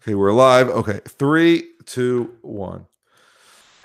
Okay, we're live. Okay, 3, 2, 1.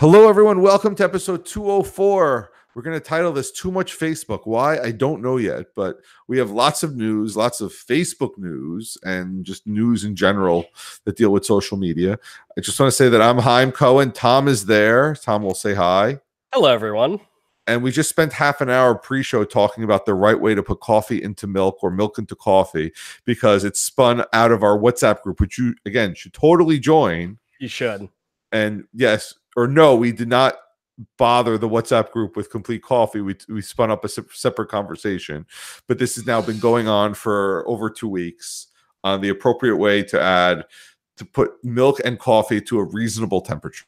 Hello, everyone. Welcome to episode 204. We're going to title this Too Much Facebook. Why? I don't know yet, but we have lots of news, lots of Facebook news, and just news in general that deal with social media. I just want to say that I'm Haim Cohen. Tom is there. Tom will say hi. Hello, everyone. And we just spent half an hour pre-show talking about the right way to put coffee into milk or milk into coffee because it's spun out of our WhatsApp group, which you, again, should totally join. You should. And yes or no, we did not bother the WhatsApp group with complete coffee. We spun up a separate conversation. But this has now been going on for over 2 weeks on the appropriate way to put milk and coffee to a reasonable temperature.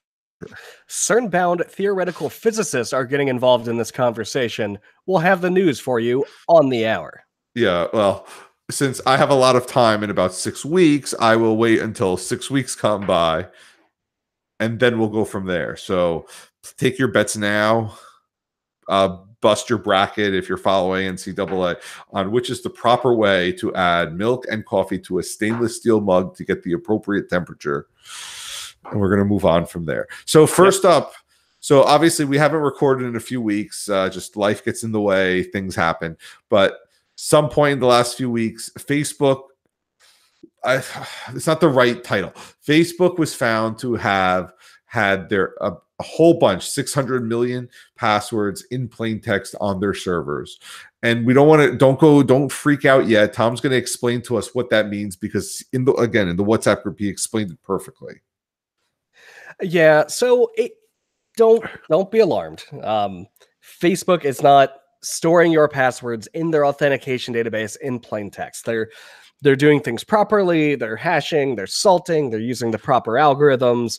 CERN-bound theoretical physicists are getting involved in this conversation. We'll have the news for you on the hour. Yeah, well, since I have a lot of time in about 6 weeks, I will wait until 6 weeks come by, and then we'll go from there. So take your bets now. Bust your bracket if you're following NCAA on which is the proper way to add milk and coffee to a stainless steel mug to get the appropriate temperature. And we're going to move on from there. So first up, so obviously we haven't recorded in a few weeks. Just life gets in the way, things happen. But some point in the last few weeks, Facebook, it's not the right title. Facebook was found to have had their a whole bunch, 600 million passwords in plain text on their servers. And we don't freak out yet. Tom's going to explain to us what that means because in the WhatsApp group, he explained it perfectly. Yeah, so don't be alarmed. Facebook is not storing your passwords in their authentication database in plain text. They're doing things properly. They're hashing. They're salting. They're using the proper algorithms.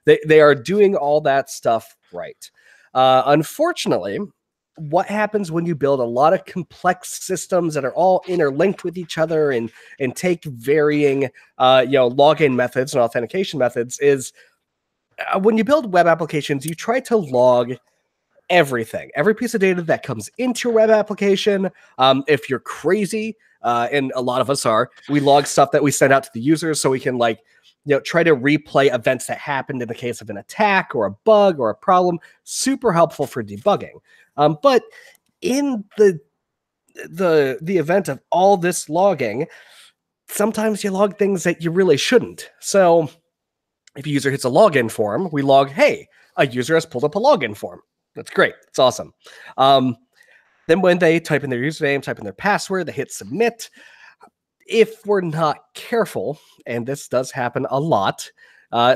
They are doing all that stuff right. Unfortunately, what happens when you build a lot of complex systems that are all interlinked with each other and take varying login methods and authentication methods is when you build web applications, you try to log everything, every piece of data that comes into your web application. If you're crazy, and a lot of us are, we log stuff that we send out to the users so we can try to replay events that happened in the case of an attack or a bug or a problem. Super helpful for debugging. But in the event of all this logging, sometimes you log things that you really shouldn't. So if a user hits a login form, we log, hey, a user has pulled up a login form. That's great. It's awesome. Then when they type in their username, type in their password, they hit submit. If we're not careful, and this does happen a lot,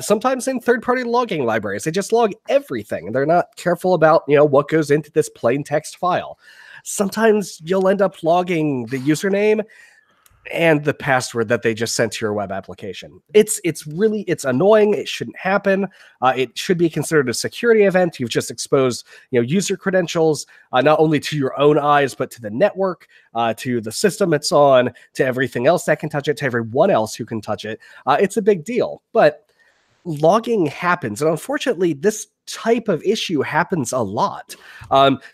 sometimes in third-party logging libraries, they just log everything, and they're not careful about what goes into this plain text file. Sometimes you'll end up logging the username and the password that they just sent to your web application. It's annoying. It shouldn't happen. It should be considered a security event. You've just exposed user credentials, not only to your own eyes, but to the network, to the system it's on, to everything else that can touch it, to everyone else who can touch it. It's a big deal. But logging happens, and unfortunately, this type of issue happens a lot.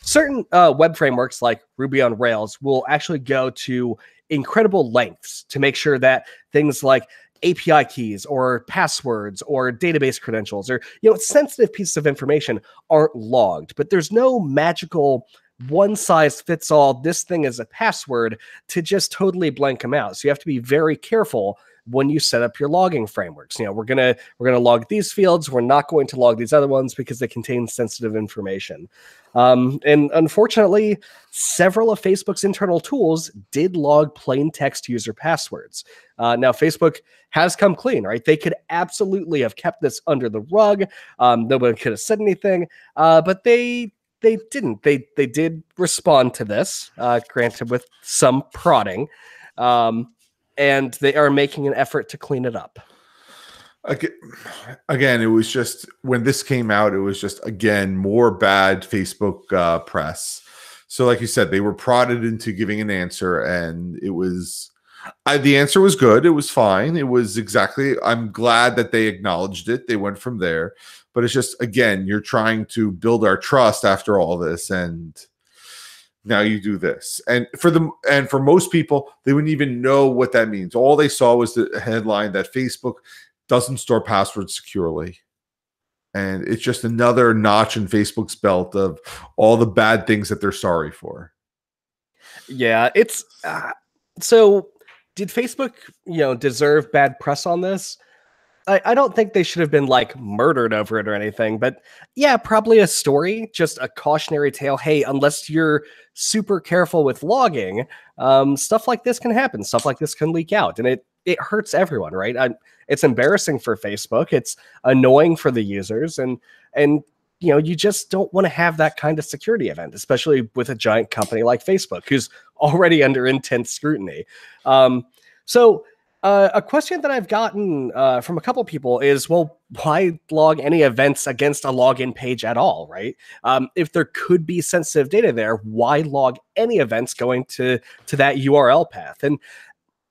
Certain web frameworks like Ruby on Rails will actually go to incredible lengths to make sure that things like API keys or passwords or database credentials or sensitive pieces of information aren't logged. But there's no magical one-size-fits-all, this thing is a password, to just totally blank them out. So you have to be very careful when you set up your logging frameworks. We're gonna log these fields. We're not going to log these other ones because they contain sensitive information. And unfortunately, several of Facebook's internal tools did log plain text user passwords. Now, Facebook has come clean, right? They could absolutely have kept this under the rug. Nobody could have said anything, but they didn't. They did respond to this, granted with some prodding. And they are making an effort to clean it up. Again, it was just, when this came out, it was just, again, more bad Facebook press. So like you said, they were prodded into giving an answer, and it was, the answer was good. It was fine. It was exactly, I'm glad that they acknowledged it. They went from there. But it's just, again, you're trying to build our trust after all this, and now you do this. And for most people, they wouldn't even know what that means. All they saw was the headline that Facebook doesn't store passwords securely. And it's just another notch in Facebook's belt of all the bad things that they're sorry for. Yeah, it's so did Facebook, deserve bad press on this? I don't think they should have been like murdered over it or anything, but yeah, probably a story, just a cautionary tale. Hey, unless you're super careful with logging, stuff like this can happen. Stuff like this can leak out, and it hurts everyone, right? It's embarrassing for Facebook. It's annoying for the users, and you just don't want to have that kind of security event, especially with a giant company like Facebook, who's already under intense scrutiny. A question that I've gotten from a couple people is, well, why log any events against a login page at all, right? If there could be sensitive data there, why log any events going to that URL path?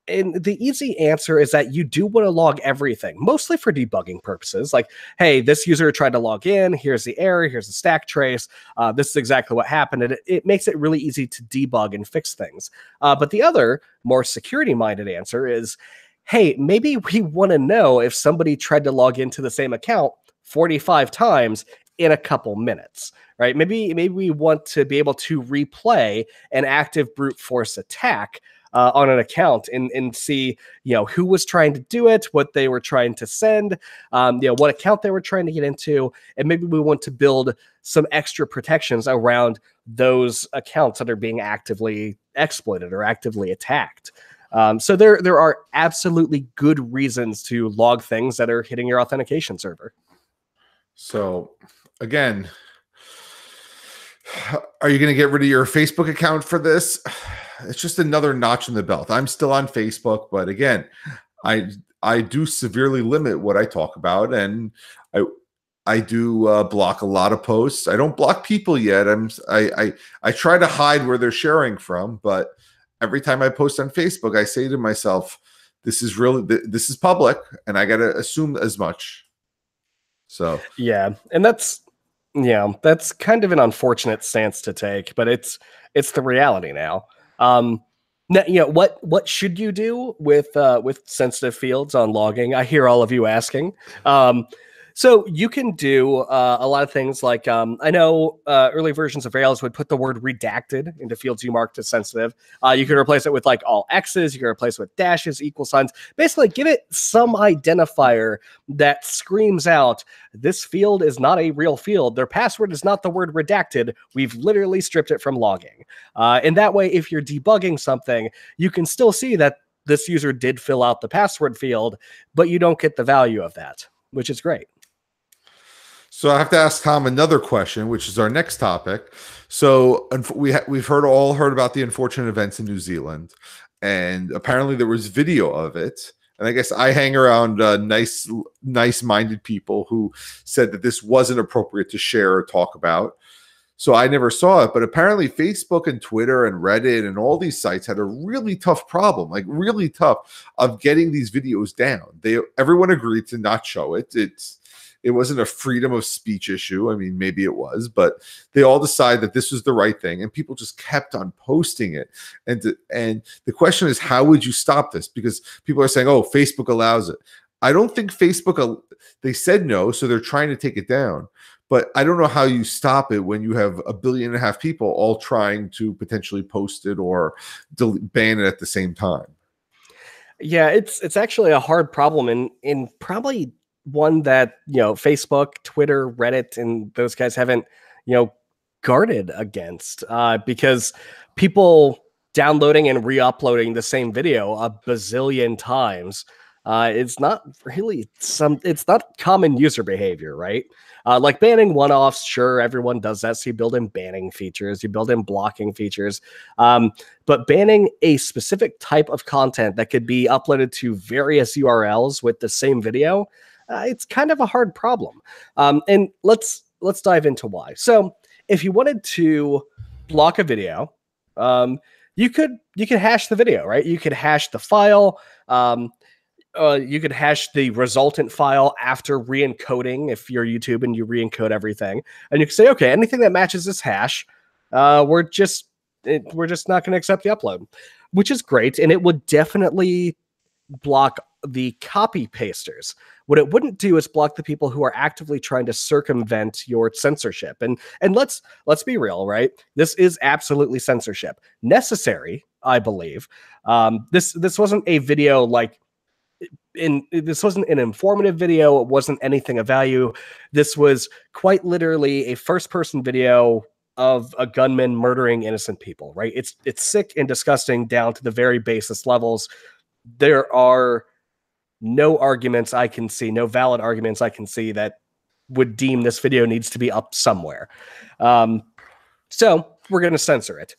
And the easy answer is that you do want to log everything, mostly for debugging purposes. Like, hey, this user tried to log in. Here's the error. Here's the stack trace. This is exactly what happened. And it makes it really easy to debug and fix things. But the other, more security-minded answer is, hey, maybe we want to know if somebody tried to log into the same account 45 times in a couple minutes, right? Maybe we want to be able to replay an active brute force attack on an account and see, who was trying to do it, what they were trying to send, what account they were trying to get into. And maybe we want to build some extra protections around those accounts that are being actively exploited or actively attacked. So there are absolutely good reasons to log things that are hitting your authentication server. So again, are you going to get rid of your Facebook account for this? It's just another notch in the belt. I'm still on Facebook, but again, I do severely limit what I talk about, and I do block a lot of posts. I don't block people yet. I try to hide where they're sharing from, but every time I post on Facebook, I say to myself, this is public, and I got to assume as much. So yeah, and that's kind of an unfortunate stance to take, but it's the reality now. Now, what should you do with sensitive fields on logging? I hear all of you asking. So you can do a lot of things like, I know early versions of Rails would put the word redacted into fields you marked as sensitive. You can replace it with like all X's. You can replace it with dashes, equal signs. Basically, give it some identifier that screams out, this field is not a real field. Their password is not the word redacted. We've literally stripped it from logging. And that way, if you're debugging something, you can still see that this user did fill out the password field, but you don't get the value of that, which is great. So I have to ask Tom another question, which is our next topic. So we've all heard about the unfortunate events in New Zealand, and apparently there was video of it. And I guess I hang around nice-minded people who said that this wasn't appropriate to share or talk about. So I never saw it, but apparently Facebook and Twitter and Reddit and all these sites had a really tough problem, like really tough, of getting these videos down. Everyone agreed to not show it. It wasn't a freedom of speech issue. I mean, maybe it was, but they all decided that this was the right thing, and people just kept on posting it. And the question is, how would you stop this? Because people are saying, oh, Facebook allows it. I don't think Facebook, they said no, so they're trying to take it down. But I don't know how you stop it when you have 1.5 billion people all trying to potentially post it or ban it at the same time. Yeah, it's actually a hard problem, and probably one that Facebook, Twitter, Reddit, and those guys haven't guarded against, because people downloading and re-uploading the same video a bazillion times, it's not really it's not common user behavior, right? Like banning one-offs, sure, everyone does that. So you build in banning features, you build in blocking features, but banning a specific type of content that could be uploaded to various URLs with the same video, it's kind of a hard problem. And let's dive into why. So if you wanted to block a video, you could hash the video, right? You could hash the file. You could hash the resultant file after re-encoding if you're YouTube and you re-encode everything. And you can say, okay, anything that matches this hash, we're just we're just not going to accept the upload, which is great. And it would definitely block the copy pasters. What it wouldn't do is block the people who are actively trying to circumvent your censorship. And let's be real, right? This is absolutely censorship. Necessary, I believe. This wasn't a video like this wasn't an informative video. It wasn't anything of value. This was quite literally a first-person video of a gunman murdering innocent people, right? It's sick and disgusting down to the very basest levels. There are no arguments I can see, no valid arguments I can see that would deem this video needs to be up somewhere. So we're going to censor it.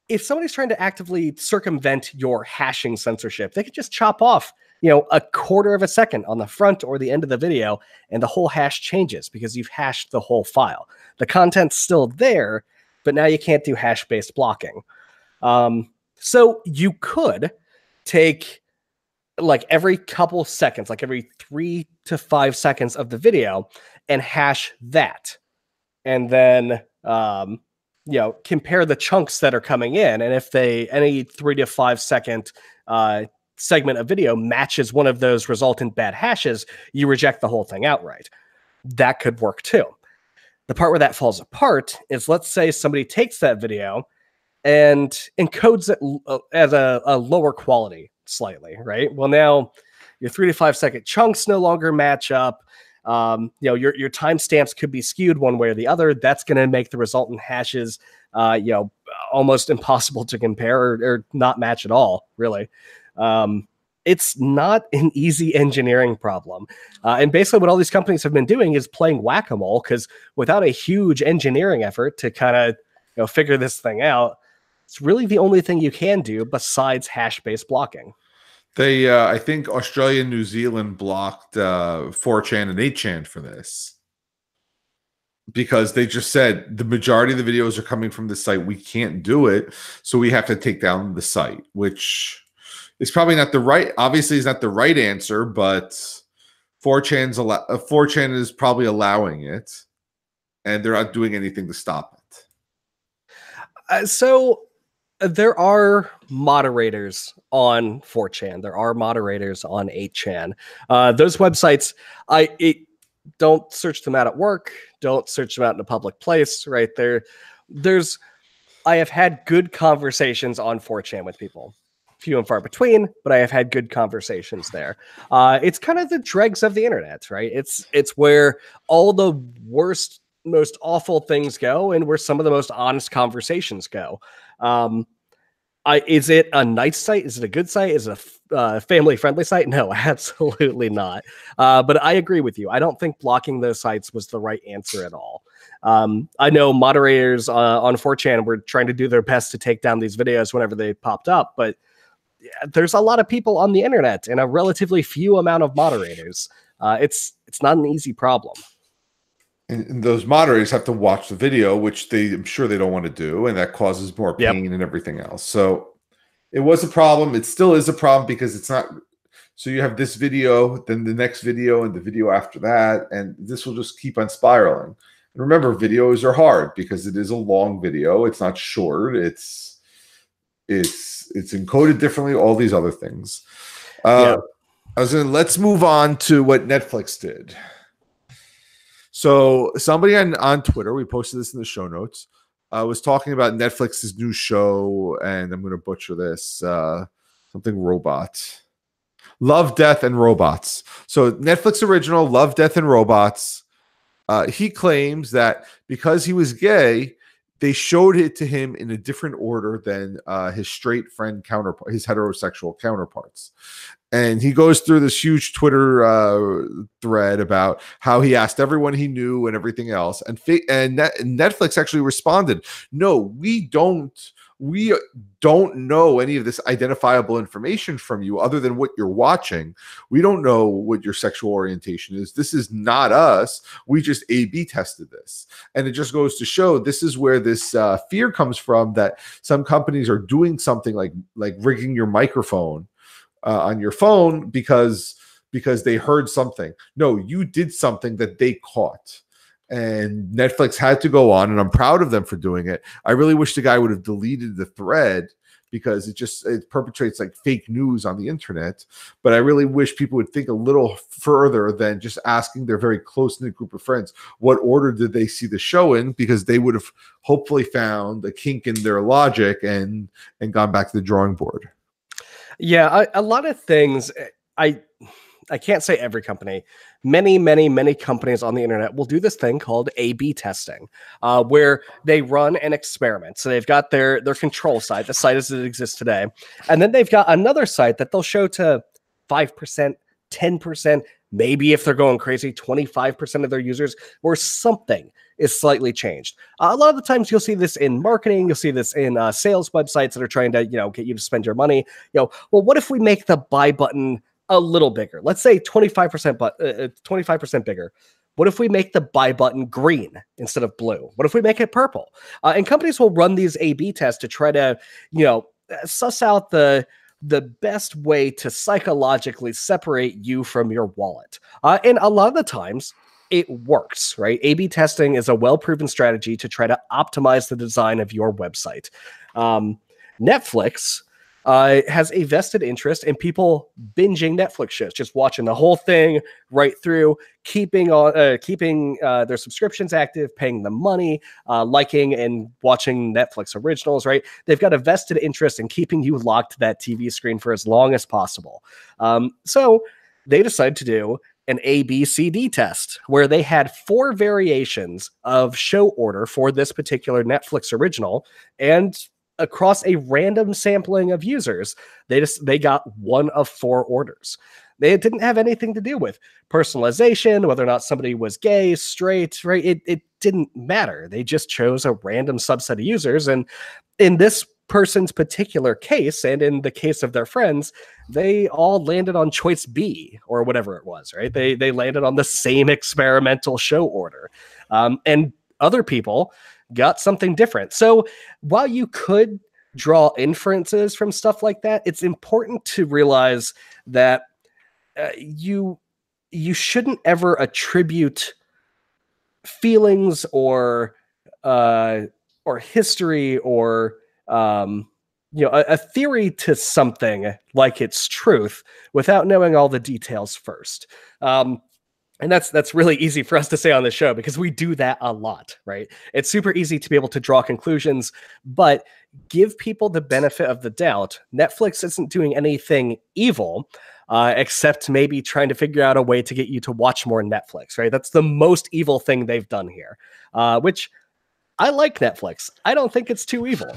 If somebody's trying to actively circumvent your hashing censorship, they could just chop off, a quarter of a second on the front or the end of the video, and the whole hash changes because you've hashed the whole file. The content's still there, but now you can't do hash-based blocking. So you could take like every couple seconds, like every 3 to 5 seconds of the video, and hash that. And then, compare the chunks that are coming in. And if any 3 to 5 second segment of video matches one of those resultant bad hashes, you reject the whole thing outright. That could work too. The part where that falls apart is, let's say somebody takes that video and encodes it as a lower quality slightly, right? Well, now your 3 to 5 second chunks no longer match up. Your timestamps could be skewed one way or the other. That's going to make the resultant hashes, almost impossible to compare or not match at all, really. It's not an easy engineering problem. And basically what all these companies have been doing is playing whack-a-mole, because without a huge engineering effort to kind of, figure this thing out, it's really the only thing you can do besides hash-based blocking. They, I think Australia and New Zealand blocked 4chan and 8chan for this, because they just said the majority of the videos are coming from the site. We can't do it, so we have to take down the site, which is probably not the right, obviously is not the right answer, but 4chan is probably allowing it, and they're not doing anything to stop it. So there are moderators on 4chan. There are moderators on 8chan. Those websites, don't search them out at work. Don't search them out in a public place, right? I have had good conversations on 4chan with people. Few and far between, but I have had good conversations there. It's kind of the dregs of the internet, right? It's where all the worst, most awful things go, and where some of the most honest conversations go. Is it a nice site? Is it a good site? Is it a family-friendly site? No, absolutely not. But I agree with you. I don't think blocking those sites was the right answer at all. I know moderators on 4chan were trying to do their best to take down these videos whenever they popped up, but there's a lot of people on the internet and a relatively few amount of moderators. It's not an easy problem. And those moderators have to watch the video, which I'm sure they don't want to do, and that causes more pain and everything else. So it was a problem. It still is a problem, because it's not. So you have this video, then the next video, and the video after that, and this will just keep on spiraling. And remember, videos are hard because it is a long video. It's not short. It's encoded differently. All these other things. Let's move on to what Netflix did. So somebody on Twitter, we posted this in the show notes, was talking about Netflix's new show, and I'm going to butcher this, something robot. Love, Death, and Robots. So Netflix original Love, Death, and Robots. He claims that because he was gay, they showed it to him in a different order than his straight friend counterpart, his heterosexual counterparts. And he goes through this huge Twitter thread about how he asked everyone he knew and everything else. And Netflix actually responded, "No, we don't know any of this identifiable information from you other than what you're watching. We don't know what your sexual orientation is. This is not us. We just A/B tested this." And it just goes to show this is where this fear comes from, that some companies are doing something like rigging your microphone on your phone because they heard something. No, you did something that they caught. and Netflix had to go on, and I'm proud of them for doing it. I really wish the guy would have deleted the thread, because it perpetrates like fake news on the internet. But I really wish people would think a little further than just asking their very close-knit group of friends what order did they see the show in, because they would have hopefully found a kink in their logic and gone back to the drawing board. Yeah, a lot of things. I can't say every company. Many companies on the internet will do this thing called A/B testing, where they run an experiment. So they've got their control site, the site as it exists today, and then they've got another site that they'll show to 5%, 10%, maybe if they're going crazy, 25% of their users, where something is slightly changed. A lot of the times you'll see this in marketing, you'll see this in sales websites that are trying to, get you to spend your money. Well, what if we make the buy button a little bigger? Let's say 25%, but 25% bigger. What if we make the buy button green instead of blue? What if we make it purple? And companies will run these A/B tests to try to, suss out the best way to psychologically separate you from your wallet. And a lot of the times it works, right? A/B testing is a well-proven strategy to try to optimize the design of your website. Netflix has a vested interest in people binging Netflix shows, just watching the whole thing right through, keeping their subscriptions active, paying them money, liking and watching Netflix originals, right? They've got a vested interest in keeping you locked to that TV screen for as long as possible. So they decided to do an ABCD test where they had 4 variations of show order for this particular Netflix original, and across a random sampling of users, they got 1 of 4 orders. It didn't have anything to do with personalization, whether or not somebody was gay, straight, right? It didn't matter. They just chose a random subset of users. And in this person's particular case, and in the case of their friends, they all landed on choice B or whatever it was, right? They landed on the same experimental show order. And other people got something different. So while you could draw inferences from stuff like that, it's important to realize that you shouldn't ever attribute feelings or history or a theory to something like its truth without knowing all the details first. And that's really easy for us to say on the show because we do that a lot, right? It's super easy to be able to draw conclusions, but give people the benefit of the doubt. Netflix isn't doing anything evil, except maybe trying to figure out a way to get you to watch more Netflix, right? That's the most evil thing they've done here, which I like Netflix. I don't think it's too evil.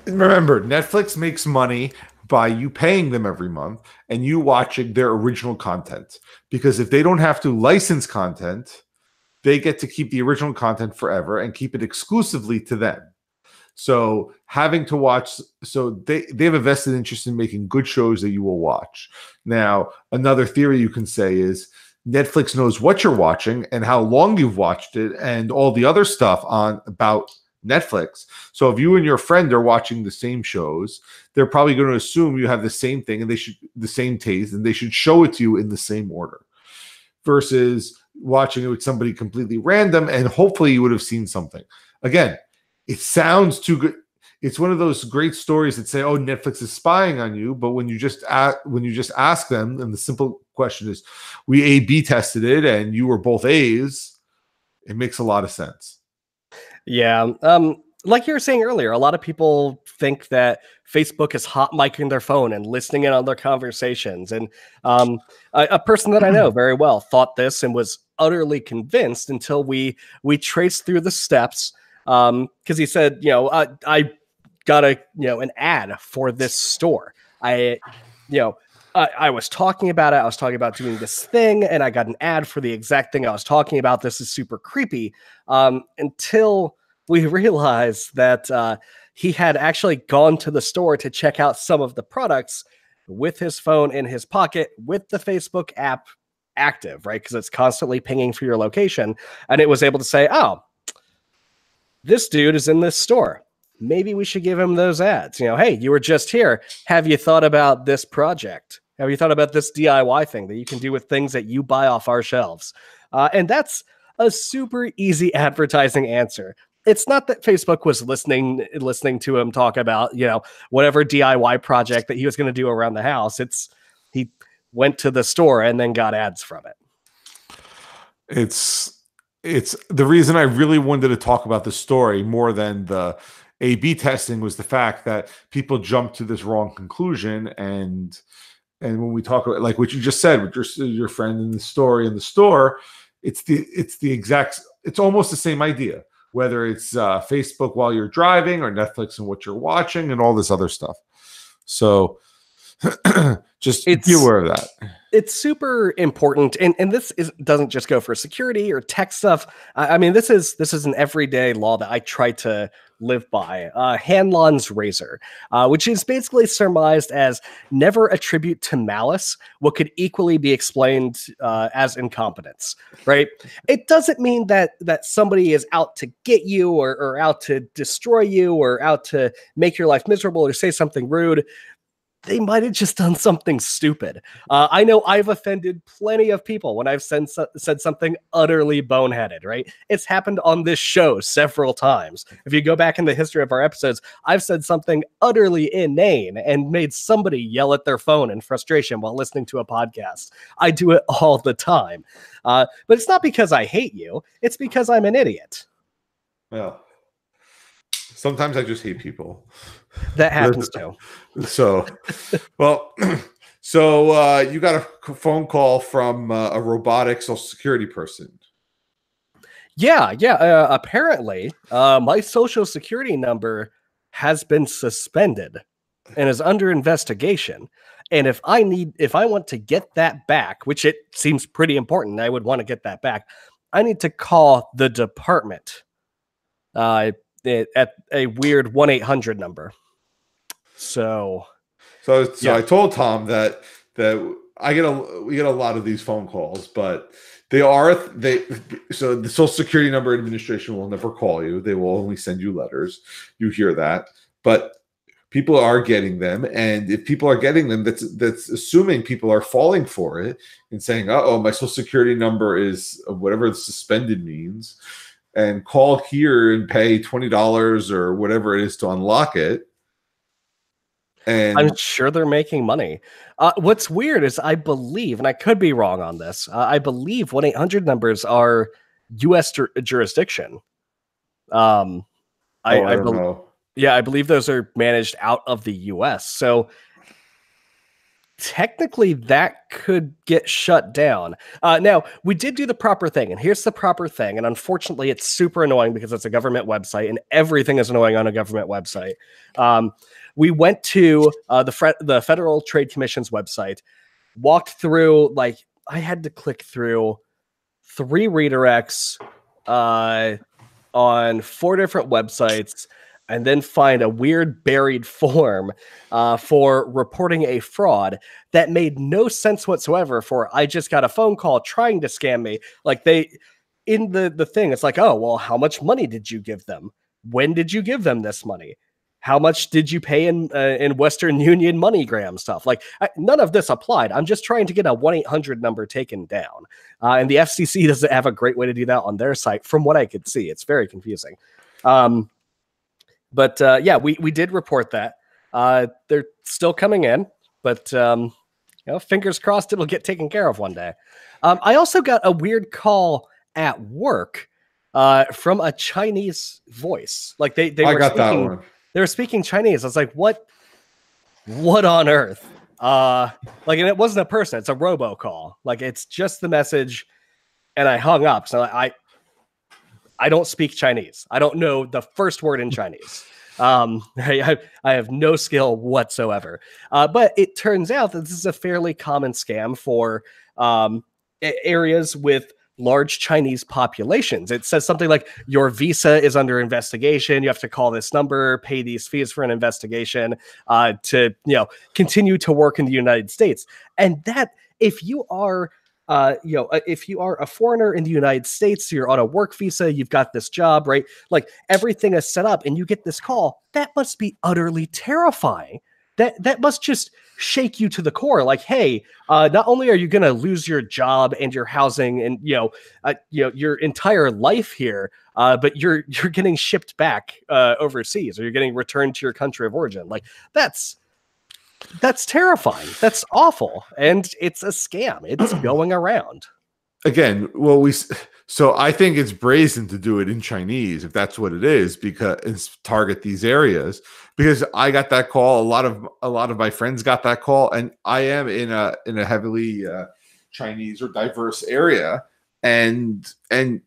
Remember, Netflix makes money by you paying them every month and you watching their original content. Because if they don't have to license content, they get to keep the original content forever and keep it exclusively to them. So having to watch, so they have a vested interest in making good shows that you will watch. Now, another theory you can say is Netflix knows what you're watching and how long you've watched it and all the other stuff about Netflix. So if you and your friend are watching the same shows, they're probably going to assume you have the same thing and the same taste, and they should show it to you in the same order versus watching it with somebody completely random. And hopefully you would have seen something. Again, it sounds too good. It's one of those great stories that say, "Oh, Netflix is spying on you," but when you just ask them, and the simple question is, "We A/B tested it, and you were both A's," it makes a lot of sense. Yeah. Like you were saying earlier, a lot of people think that Facebook is hot micing their phone and listening in on their conversations. And a person that I know very well thought this and was utterly convinced until we traced through the steps. Because he said, I got an ad for this store. I was talking about it. I was talking about doing this thing, and I got an ad for the exact thing I was talking about. This is super creepy. Until we realized that he had actually gone to the store to check out some of the products with his phone in his pocket with the Facebook app active, right? Because it's constantly pinging for your location. And it was able to say, "Oh, this dude is in this store. Maybe we should give him those ads. Hey, you were just here. Have you thought about this project? Have you thought about this DIY thing that you can do with things that you buy off our shelves?" And that's a super easy advertising answer. It's not that Facebook was listening to him talk about, whatever DIY project that he was going to do around the house. He went to the store and then got ads from it. It's the reason I really wanted to talk about the story more than the A/B testing was the fact that people jumped to this wrong conclusion. And when we talk about, like what you just said with your friend in the story in the store, it's almost the same idea, whether it's Facebook while you're driving or Netflix and what you're watching and all this other stuff. So just be aware of that. It's super important, and this doesn't just go for security or tech stuff. I mean, this is an everyday law that I try to live by. Hanlon's razor, which is basically surmised as never attribute to malice what could equally be explained as incompetence. Right? It doesn't mean that somebody is out to get you or out to destroy you or out to make your life miserable or say something rude. They might have just done something stupid. I know I've offended plenty of people when I've said something utterly boneheaded, right? It's happened on this show several times. If you go back in the history of our episodes, I've said something utterly inane and made somebody yell at their phone in frustration while listening to a podcast. I do it all the time. But it's not because I hate you. It's because I'm an idiot. Well, sometimes I just hate people. That happens too. So, well, so you got a phone call from a robotic Social Security person. Yeah. Apparently, my Social Security number has been suspended and is under investigation. And if I want to get that back, which it seems pretty important, I would want to get that back. I need to call the department at a weird 1-800 number. So yeah. I told Tom that we get a lot of these phone calls, but so the Social Security number administration will never call you. They will only send you letters. You hear that, but people are getting them, and if people are getting them, that's assuming people are falling for it and saying, "Uh-oh, my Social Security number is whatever suspended means," and call here and pay $20 or whatever it is to unlock it. And I'm sure they're making money. What's weird is I believe, and I could be wrong on this, I believe 1-800 numbers are U.S. jurisdiction. I don't know. Yeah, I believe those are managed out of the U.S. So technically that could get shut down. Now, we did do the proper thing, and here's the proper thing. And unfortunately, it's super annoying because it's a government website, and everything is annoying on a government website. We went to the Federal Trade Commission's website, walked through, like, I had to click through 3 redirects on 4 different websites, and then find a weird buried form for reporting a fraud that made no sense whatsoever. I just got a phone call trying to scam me. Like, in the thing, it's like, oh, well, how much money did you give them? When did you give them this money? How much did you pay in Western Union MoneyGram stuff? Like, none of this applied. I'm just trying to get a 1-800 number taken down. And the FCC doesn't have a great way to do that on their site, from what I could see. It's very confusing. But yeah, we did report that. They're still coming in, but fingers crossed it'll get taken care of one day. I also got a weird call at work from a Chinese voice. Like they were speaking Chinese. I was like, what on earth? And it wasn't a person, it's a robocall. Like, it's just the message, and I hung up. So I don't speak Chinese. I don't know the first word in Chinese. I have no skill whatsoever. But it turns out that this is a fairly common scam for areas with large Chinese populations. It says something like, your visa is under investigation. You have to call this number, pay these fees for an investigation to continue to work in the United States. And that, if you are if you are a foreigner in the United States, you're on a work visa, you've got this job, right? Like, everything is set up and you get this call. That must be utterly terrifying that must just shake you to the core. Like, hey, not only are you going to lose your job and your housing and your entire life here, but you're getting shipped back overseas, or you're getting returned to your country of origin. Like, that's terrifying. That's awful, and it's a scam. It's going around. Again, so I think it's brazen to do it in Chinese, if that's what it is, because it's target these areas. Because I got that call, a lot of my friends got that call, and I am in a heavily Chinese or diverse area, and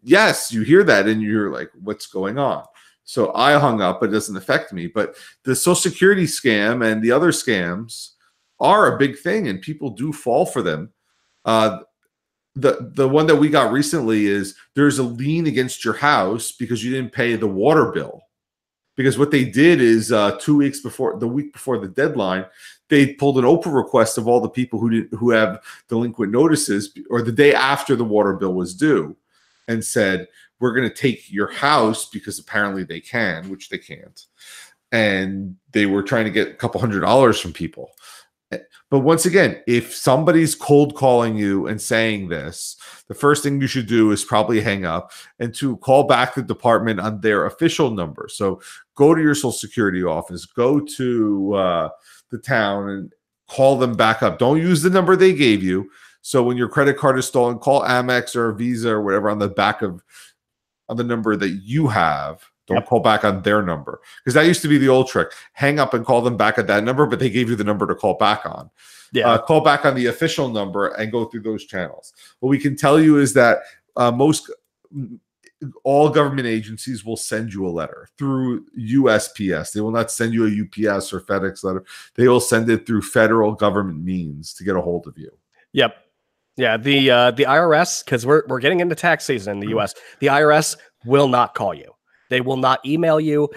yes, you hear that, and you're like, what's going on? So I hung up, but it doesn't affect me. But the Social Security scam and the other scams are a big thing, and people do fall for them. The one that we got recently is there's a lien against your house because you didn't pay the water bill. Because what they did is 2 weeks before, the week before the deadline, they pulled an Oprah request of all the people who have delinquent notices, or the day after the water bill was due, and said, we're going to take your house, because apparently they can, which they can't. And they were trying to get a couple $100 from people. But once again, if somebody's cold calling you and saying this, the first thing you should do is probably hang up and to call back the department on their official number. So go to your Social Security office, go to the town and call them back up. Don't use the number they gave you. So when your credit card is stolen, call Amex or Visa or whatever on the back of on the number that you have. Don't call back on their number, because that used to be the old trick. Hang up and call them back at that number, but they gave you the number to call back on. Call back on the official number and go through those channels. What we can tell you is that all government agencies will send you a letter through USPS. They will not send you a UPS or FedEx letter. They will send it through federal government means to get a hold of you. Yep. Yeah. The IRS, because we're getting into tax season in the US, the IRS will not call you. They will not email you.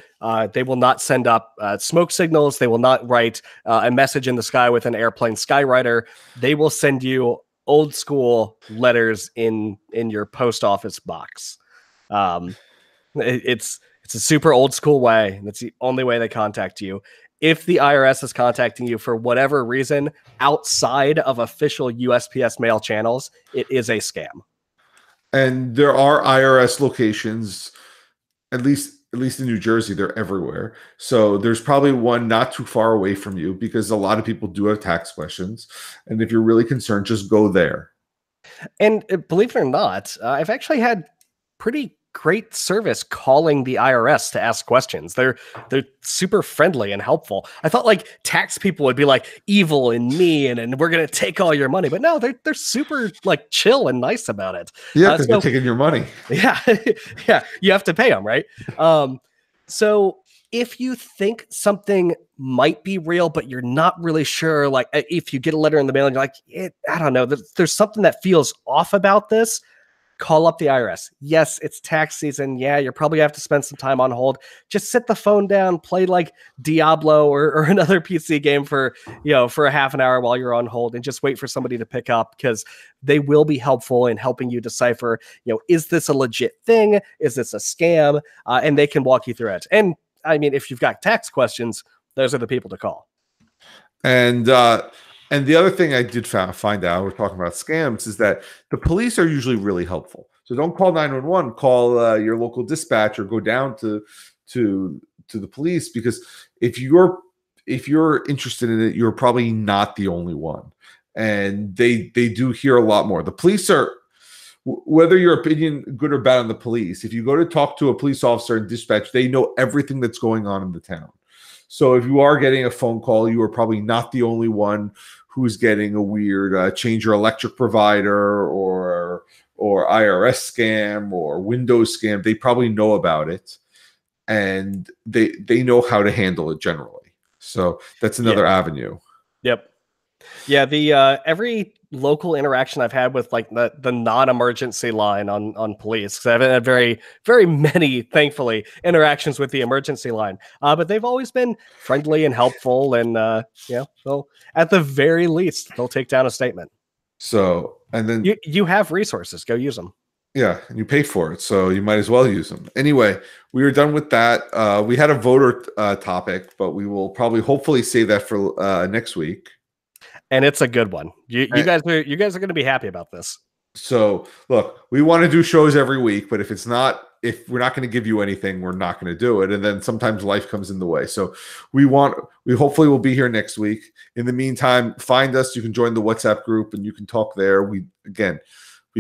They will not send up smoke signals. They will not write a message in the sky with an airplane skywriter. They will send you old school letters in your post office box. It's a super old school way. That's the only way they contact you. If the IRS is contacting you for whatever reason outside of official USPS mail channels, it is a scam. And there are IRS locations. At least in New Jersey, they're everywhere. So there's probably one not too far away from you, because a lot of people do have tax questions. And if you're really concerned, just go there. And believe it or not, I've actually had pretty great service calling the IRS to ask questions. They're super friendly and helpful. I thought like tax people would be like evil and mean and we're going to take all your money, but no, they're super like chill and nice about it. Yeah, because they're taking your money. Yeah, yeah, you have to pay them, right? So if you think something might be real, but you're not really sure, like if you get a letter in the mail and you're like, I don't know, there's something that feels off about this, call up the IRS. Yes, it's tax season. Yeah, you're probably have to spend some time on hold. Just sit the phone down, play like Diablo or another PC game for a half an hour while you're on hold, and just wait for somebody to pick up, because they will be helpful in helping you decipher, is this a legit thing? Is this a scam? And they can walk you through it. And I mean, if you've got tax questions, those are the people to call. And the other thing I did find out, we're talking about scams, is that the police are usually really helpful. So don't call 911, call your local dispatch, or go down to the police, because if you're interested in it, you're probably not the only one. And they do hear a lot more. The police are, whether your opinion good or bad on the police, if you go to talk to a police officer in dispatch, they know everything that's going on in the town. So if you are getting a phone call, you are probably not the only one who's getting a weird change your electric provider or IRS scam or Windows scam. They probably know about it, and they know how to handle it generally. So that's another avenue. Yep. Yeah, the every local interaction I've had with like the non-emergency line on police, because I've had very, very many, thankfully, interactions with the emergency line, but they've always been friendly and helpful, and they'll, at the very least, they'll take down a statement. So, and then you have resources, go use them. Yeah, and you pay for it, so you might as well use them. Anyway, we are done with that. We had a voter topic, but we will probably hopefully save that for next week. And it's a good one. You And guys are going to be happy about this. so, look, we want to do shows every week, but if if we're not going to give you anything, we're not going to do it. And then sometimes life comes in the way. So we hopefully will be here next week. In the meantime, find us. You can join the WhatsApp group and you can talk there. We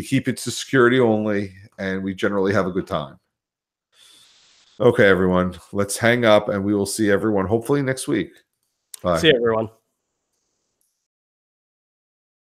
keep it to security only, and we generally have a good time. Okay, everyone, let's hang up and we will see everyone hopefully next week. Bye. See you, everyone.